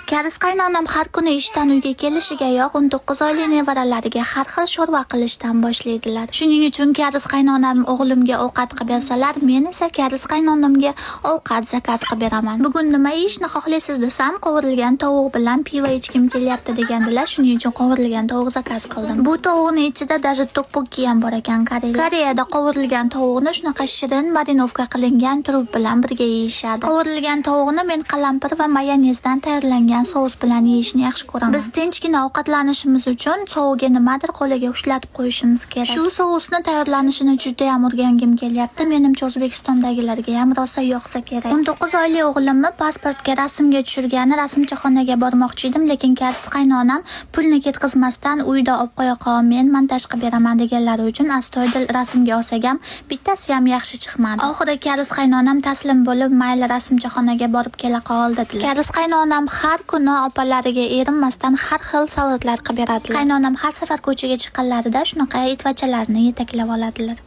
Karis qaynonam har kuni ishdan uyga kelishigayoq 19 oyli nevaralariga har xil sho'rva qilishdan boshlaydilar. Shuning uchun karis qaynonam o'g'limga ovqat qilib bersalar, men esa karis qaynonamga ovqat zakaz qilib beraman. Bugun nima yeyishni xohlaysiz desam, qovurilgan tovuq bilan pivo ichkim kelyapti degandilar. Shuning uchun qovurilgan tovuq zakaz qildim. Bu tovuqning ichida даже tokbokki ham bor ekan. Koreyada qovurilgan tovuqni shunaqa shirin marinovka qilingan trup bilan birga yeyishadi. Qovurilgan tovuqni men qalampir va mayonezdan tayyorlangan sous bilan yeyishni yaxshi ko'raman. Biz tinchgina ovqatlanishimiz uchun sovuga nimadir qo'liga ushlatib qo'yishimiz kerak. Shu sousni tayyorlanishini juda ham o'rgangim kelyapti. Menimcha O'zbekistondagilarga ham rosa yoqsa kerak. 19 oyli o'g'limni pasportga rasmga tushirgani rasmchaxonaga bormoqchi edim, lekin karis qaynonam pulni ketkazmasdan uyda olib qo'ya qol, men montaj qilib beraman deganlari uchun astoydil rasmga olsagam bittasi ham yaxshi chiqmadi. Oxiri karis qaynonam taslim bo'lib, mayli rasmchaxonaga borib kela qol dedilar. Karis qaynonam har kuni opalariga erinmasdan har xil salatlar qilib beradilar. Qaynonam har safar ko'chaga chiqqanlarida shunaqa itvachalarni yetaklab oladilar.